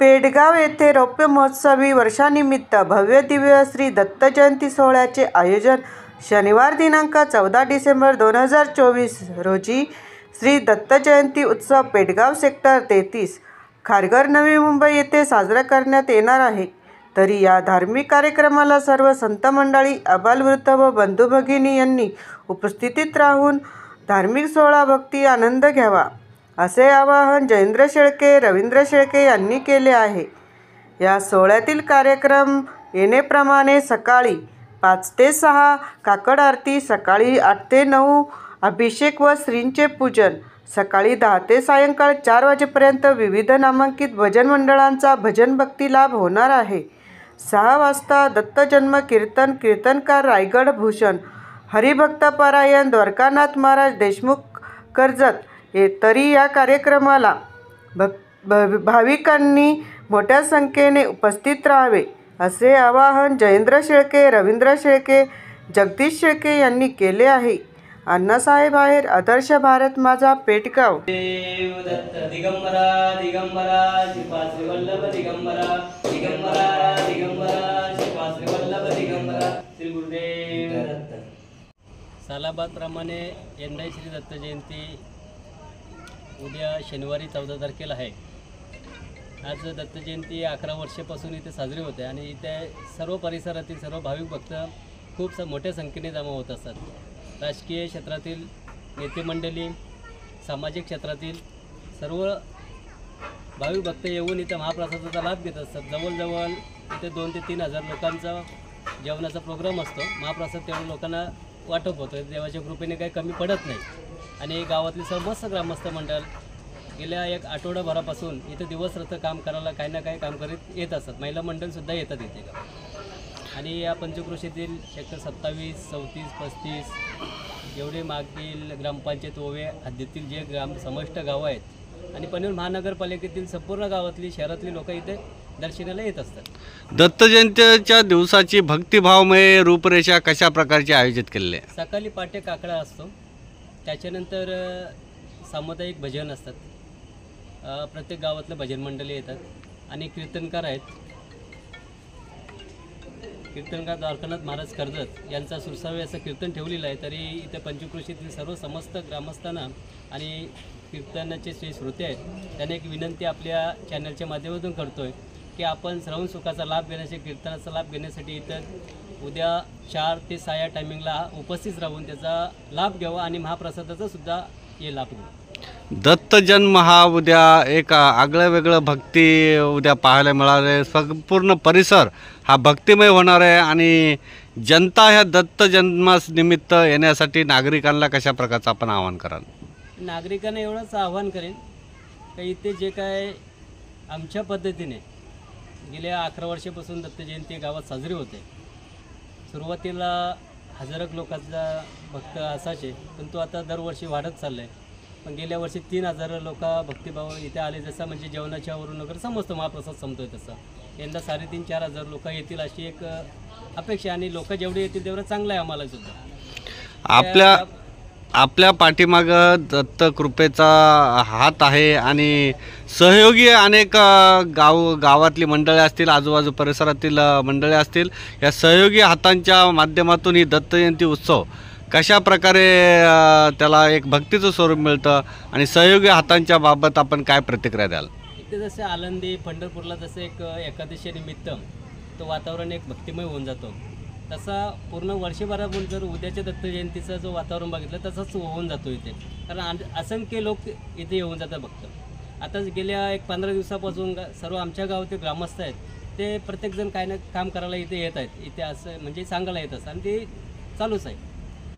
पेडगाव येथे रौप्य महोत्सवी वर्षानिमित्त भव्य दिव्य श्री दत्त जयंती सोहळ्याचे आयोजन शनिवार दिनांक 14 डिसेंबर 2024 रोजी श्री दत्त जयंती उत्सव पेडगाव सेक्टर 33 खारघर नवी मुंबई येथे साजरा करण्यात येणार आहे। तरी या धार्मिक कार्यक्रमाला सर्व संत मंडळी, आबालवृद्ध व बंधू भगिनी यांनी उपस्थितीत राहून धार्मिक सोहळा भक्ती आनंद घ्यावा असे आवाहन जयेंद्र शेळके, रवींद्र शेळके यांनी केले आहे। या सोहळ्यातील कार्यक्रम येणेप्रमाणे सकाळी 5 ते 6 काकड आरती, सकाळी 8 ते 9 अभिषेक व श्रींचे पूजन, सकाळी 10 ते सायंकाळ 4 वाजेपर्यंत विविध नामांकित भजन मंडळांचा भजन भक्ती लाभ होणार आहे। 6 वाजता दत्त जन्म कीर्तन, कीर्तनकार रायगड भूषण, हरिभक्त पारायण द्वारकानाथ महाराज देशमुख कर्जत। तरी या कार्यक्रमाला भाविकांनी मोठ्या संख्येने उपस्थित राहावे असे आवाहन जयेंद्र शेळके, रवींद्र शेळके, जगदीश शेळके यांनी केले आहे। अण्णासाहेब आहेर, आदर्श भारत माझा, पेडगाव। दिगंबरा दिगंबरा श्रीपाद श्री वल्लभ दिगंबरा दिगंबरा दिगंबरा श्रीपाद श्री वल्लभ दिगंबरा श्री गुरुदेव दत्त। सालाबादप्रमाणे यंदा श्री दत्त जयंती उद्या शनिवारी 14 तारखेला आहे। आज दत्त जयंती 11 वर्षापासून इथे साजरी होते आणि इथे सर्व परिसरातील सर्व भाविक भक्त खूप मोठ्या संख्येने जमा होत असतात। राजकीय क्षेत्रातील नेते मंडळी, सामाजिक क्षेत्रातील सर्व भाविक भक्त येऊन इथे महाप्रसादाचा लाभ घेत असतात। जवळजवळ इथे 2 ते 3 हजार लोकांचा जेवणाचा प्रोग्राम असतो। महाप्रसाद तेवढ्या लोकांना वाटप होतो। देवाच्या कृपेने काही कमी पडत नाही आणि गावातली सर्वच ग्रामस्थ मंडळ गेल्या 1 आठवडाभरापासून इथे दिवसरात्र काम करायला काही ना काही काम करीत येत असतात। महिला मंडळसुद्धा येतात इथे आणि या पंचक्रोशीतील सेक्टर 27, 34, 35 एवढे मागील ग्रामपंचायत ओवे हद्दीतील जे ग्राम समष्ट गावं आहेत आणि पनवेल महानगरपालिकेतील संपूर्ण गावातली शहरातली लोक इथे दर्शनाला येत असतात। दत्त जयंतीच्या दिवसाची भक्तिभावमय रूपरेषा कशा प्रकारची आयोजित केलेली आहे? सकाळी पाटे काकडा असतो, त्याच्यानंतर सामुदायिक भजन असतात। प्रत्येक गावातले भजन मंडळी येतात आणि कीर्तनकार आहेत। कीर्तनकार द्वारकानाथ महाराज कर्जत यांचा सुरसावे असं कीर्तन ठेवलेलं आहे। तरी इथे पंचक्रोशीतील सर्व समस्त ग्रामस्थांना आणि कीर्तनाचे जे श्रोते आहेत त्यांना एक विनंती आपल्या चॅनलच्या माध्यमातून करतो आहे की आपण श्रवण सुखाचा लाभ घेण्यासाठी, कीर्तनाचा लाभ घेण्यासाठी इथं उद्या 4 ते 6 या टायमिंगला उपस्थित राहून त्याचा लाभ घ्यावा आणि महाप्रसादाचा सुद्धा हे लाभ घ्यावा। दत्त जन्म हा उद्या एक आगळं वेगळं भक्ती उद्या पाहायला मिळालं आहे। संपूर्ण परिसर हा भक्तिमय होणार आहे आणि जनता ह्या दत्त जन्मानिमित्त येण्यासाठी नागरिकांना कशा प्रकारचं आपण आवाहन कराल? नागरिकांना एवढंच आवाहन करेन की इथे जे काय आमच्या पद्धतीने गेल्या 11 वर्षापासून दत्त जयंती गावात साजरी होते। सुरुवातीला हजारो लोकांचा भक्त असायचे, पण तो आता दरवर्षी वाढत चालला आहे। पण गेल्या वर्षी 3000 लोक भक्तिभाव इथे आले, जसं म्हणजे जेवणाच्या वरून वगैरे समजतो महाप्रसाद संपतोय तसं यंदा 3,500-4 हजार लोक येतील अशी एक अपेक्षा आणि लोक जेवढे येतील तेवढं चांगलं आहे आम्हाला सुद्धा। आपल्या पाठीमागं दत्त कृपेचा हात आहे आणि सहयोगी अनेक गावातली मंडळे असतील, आजूबाजू परिसरातील मंडळे असतील, या सहयोगी हातांच्या माध्यमातून ही दत्त जयंती उत्सव कशा प्रकारे त्याला एक भक्तीचं स्वरूप मिळतं आणि सहयोगी हातांच्या बाबत आपण काय प्रतिक्रिया द्याल? इथे जसे आळंदी, पंढरपूरला जसं एक एकादशी निमित्त तो वातावरण एक भक्तिमय होऊन जातो, तसा पूर्ण वर्षभरातून जर उद्याच्या दत्त जयंतीचं जो वातावरण बघितलं तसंच होऊन जातो इथे, कारण असंख्य लोक इथे येऊन जातात भक्त। आता गेल्या 15 दिवसापासून सर्व आमच्या गावातील ग्रामस्थ आहेत ते प्रत्येकजण काय ना काम करायला इथे येत आहेत, इथे असं म्हणजे सांगायला येत असतं आणि ते चालूच आहे।